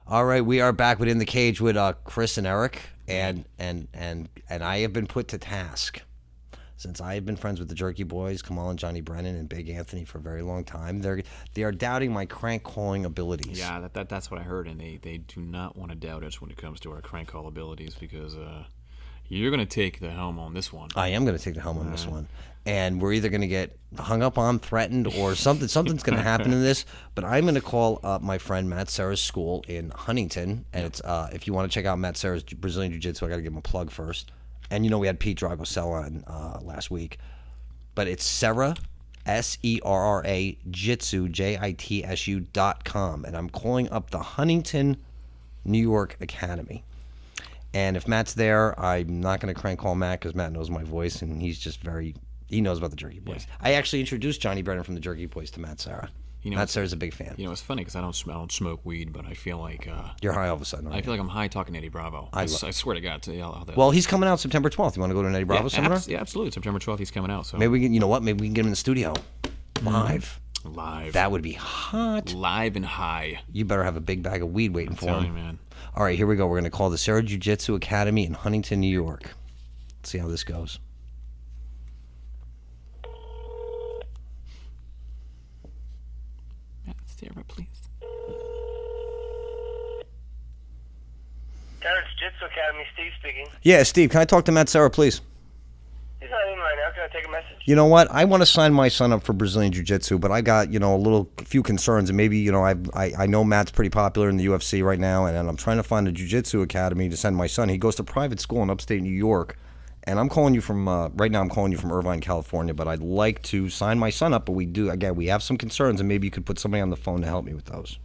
All right, we are back within the cage with Chris and Eric, and I have been put to task since I have been friends with the Jerky Boys, Kamal and Johnny Brennan, and Big Anthony for a very long time. They are doubting my crank calling abilities. Yeah, that's what I heard, and they do not want to doubt us when it comes to our crank call abilities because you're going to take the helm on this one. I am going to take the helm on this one. And we're either going to get hung up on, threatened, or something's going to happen in this. But I'm going to call up my friend Matt Serra's school in Huntington. And it's if you want to check out Matt Serra's Brazilian Jiu-Jitsu, I got to give him a plug first. And you know we had Pete Dragosella on last week. But it's Serra, S-E-R-R-A, Jitsu, Jitsu.com. And I'm calling up the Huntington, New York Academy. And if Matt's there, I'm not going to crank call Matt because Matt knows my voice, and he's just he knows about the Jerky Boys. Yeah. I actually introduced Johnny Brennan from the Jerky Boys to Matt Serra. Matt Serra's a big fan. You know, it's funny because I don't smoke weed, but I feel like you're high all of a sudden. I feel like I'm high talking Eddie Bravo. I swear to God. Well, he's coming out September 12th. You want to go to an Eddie Bravo seminar? Yeah, absolutely. September 12th, he's coming out. So maybe we can, you know what? Maybe we can get him in the studio live. Live. That would be hot. Live and high. You better have a big bag of weed waiting for him. You, man. All right, here we go. We're going to call the Serra Jiu-Jitsu Academy in Huntington, New York. Let's see how this goes. Matt Serra, please. Serra Jiu-Jitsu Academy, Steve speaking. Yeah, Steve, can I talk to Matt Serra, please? He's not in right now. Can I take a message? You know what? I want to sign my son up for Brazilian Jiu-Jitsu, but I got, a few concerns, and maybe, I know Matt's pretty popular in the UFC right now, and I'm trying to find a Jiu-Jitsu academy to send my son. He goes to private school in upstate New York, and I'm calling you from, right now I'm calling you from Irvine, California, but I'd like to sign my son up, but we have some concerns, and maybe you could put somebody on the phone to help me with those.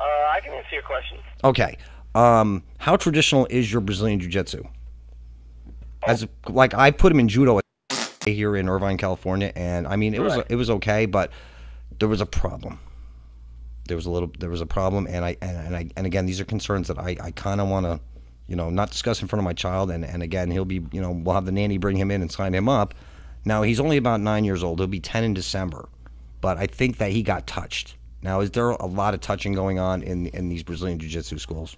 I can answer your question. Okay. How traditional is your Brazilian Jiu-Jitsu? I put him in judo here in Irvine, California, and I mean it was okay, but there was a problem. There was a problem, and again, these are concerns that I kind of want to, not discuss in front of my child, and again, he'll be, we'll have the nanny bring him in and sign him up. Now he's only about 9 years old. He'll be 10 in December, but I think that he got touched. Now, is there a lot of touching going on in these Brazilian Jiu-Jitsu schools?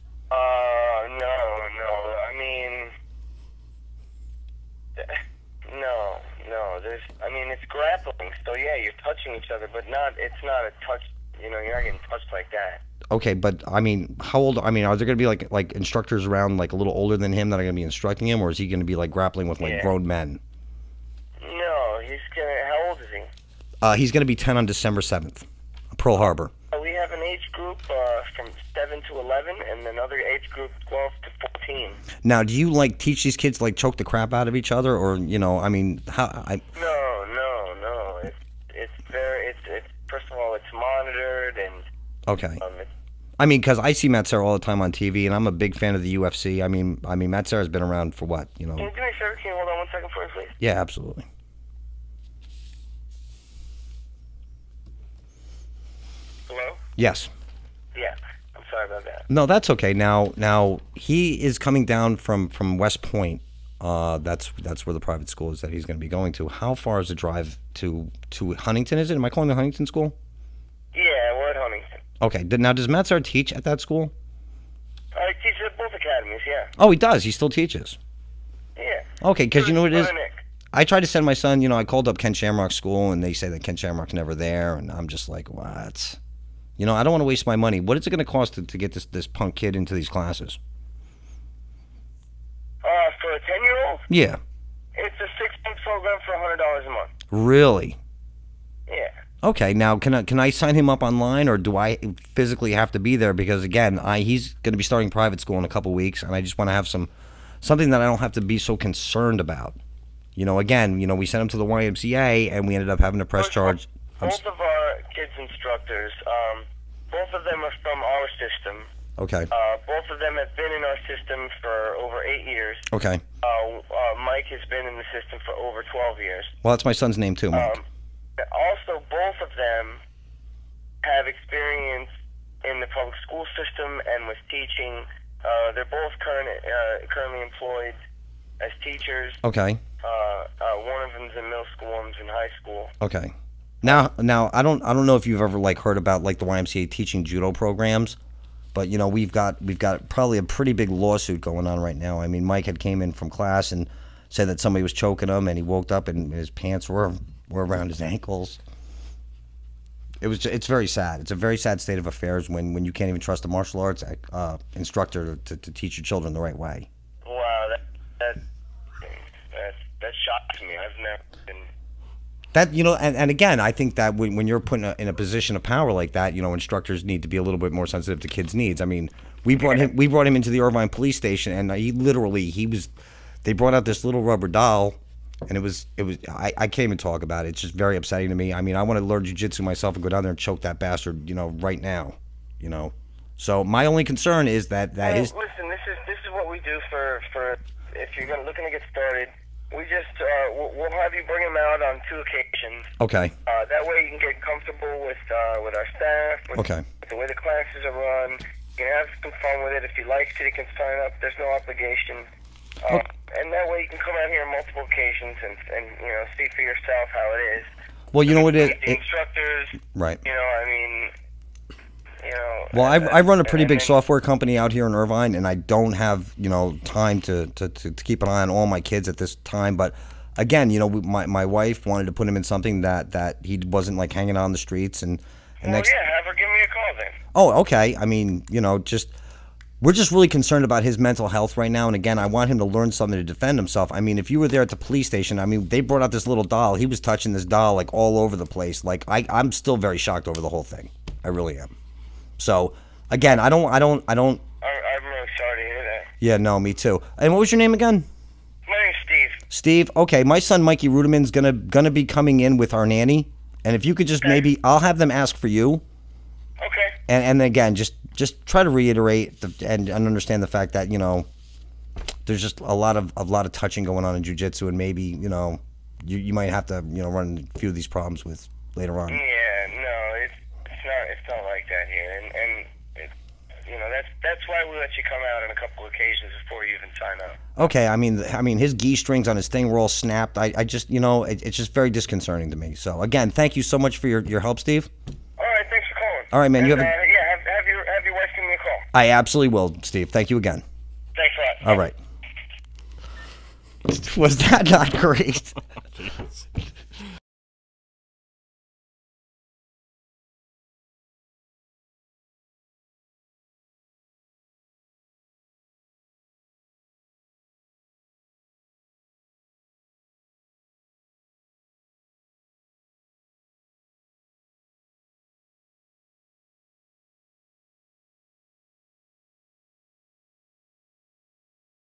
It's grappling, so yeah, you're touching each other, but it's not a touch, you're not getting touched like that. Okay, but, how old, are there going to be, like instructors around, like, a little older than him that are going to be instructing him, or is he going to be, like, grappling with, like, grown men? No, how old is he? He's going to be 10 on December 7th, Pearl Harbor. We have an age group from 7 to 11, and another age group 12 to 14. Now, do you, teach these kids, choke the crap out of each other, or, how... No. It's first of all, it's monitored, and... Okay. Because I see Matt Serra all the time on TV, and I'm a big fan of the UFC. Matt Serra's been around for what, Can you do me a favor? Can you hold on 1 second for me, please? Yeah, absolutely. Hello? Yes. Yeah, I'm sorry about that. No, that's okay. Now he is coming down from West Point. That's where the private school is that he's going to be going to. How far is the drive to Huntington? Is it? Am I calling the Huntington school? Yeah, we're at Huntington. Okay. Now, does Matt Serra teach at that school? I teach at both academies. Yeah. Oh, he does. He still teaches. Yeah. Okay, because you know what it is. I tried to send my son. I called up Ken Shamrock's school, and they say that Ken Shamrock's never there, and I'm just like, what? I don't want to waste my money. What is it going to cost to get this punk kid into these classes? For a 10-year-old? Yeah. It's a 6-month program for $100 a month. Really? Yeah. Okay. Now, can I sign him up online, or do I physically have to be there? Because again, he's going to be starting private school in a couple weeks, and I just want to have something that I don't have to be so concerned about. Again, we sent him to the YMCA, and we ended up having to press charge. Both of our kids' instructors, both of them are from our system. Okay. Both of them have been in our system for over 8 years. Okay. Mike has been in the system for over 12 years. Well, that's my son's name too, Mike. Also, both of them have experience in the public school system and with teaching. They're both currently employed as teachers. Okay. One of them's in middle school, one's in high school. Okay. Now I don't know if you've ever heard about the YMCA teaching judo programs. But you know, we've got probably a pretty big lawsuit going on right now. I mean, Mike had came in from class and said that somebody was choking him, and he woke up and his pants were around his ankles. It's very sad. It's a very sad state of affairs when you can't even trust a martial arts instructor to teach your children the right way. Wow, that shocks me. I've never been. That, you know, and again, I think that when you're put in a position of power like that, you know, instructors need to be a little bit more sensitive to kids' needs. I mean, we brought him into the Irvine police station, and they brought out this little rubber doll, and I can't even talk about it. It's just very upsetting to me. I mean, I want to learn jiu-jitsu myself and go down there and choke that bastard, you know, right now, you know. So my only concern is that his. Listen, this is what we do for if you're looking to get started. We just we'll have you bring him out on 2 occasions. Okay. That way you can get comfortable with our staff. With the way the classes are run. You can have some fun with it. If he likes it, he can sign up. There's no obligation. And that way you can come out here on multiple occasions and you know, see for yourself how it is. Well, you know what it is. The instructors. Right. You know, I mean. You know, well, I run a pretty big software company out here in Irvine, and I don't have, you know, time to keep an eye on all my kids at this time. But again, you know, my wife wanted to put him in something that he wasn't like hanging out on the streets. And yeah, have her give me a call then. Oh, okay. I mean, you know, we're just really concerned about his mental health right now. And again, I want him to learn something to defend himself. I mean, if you were there at the police station, I mean, they brought out this little doll. He was touching this doll like all over the place. Like I'm still very shocked over the whole thing. I really am. So again, I don't. I'm really sorry to hear that. Yeah, no, me too. And what was your name again? My name's Steve. Steve. Okay, my son Mikey Ruderman's gonna be coming in with our nanny, and if you could just maybe, I'll have them ask for you. Okay. And again, just try to reiterate and understand the fact that, you know, there's just a lot of touching going on in jiu-jitsu, and maybe, you know, you might have to, you know, run a few of these problems with later on. Yeah, no, it's not like that here, and you know, that's why we let you come out on a couple occasions before you even sign up. Okay, I mean his gi strings on his thing were all snapped. I just, you know, it's just very disconcerting to me. So again, thank you so much for your help, Steve. All right, thanks for calling. All right, man. You have have your wife give me a call. I absolutely will, Steve. Thank you again. Thanks a lot. All right. Was that not great?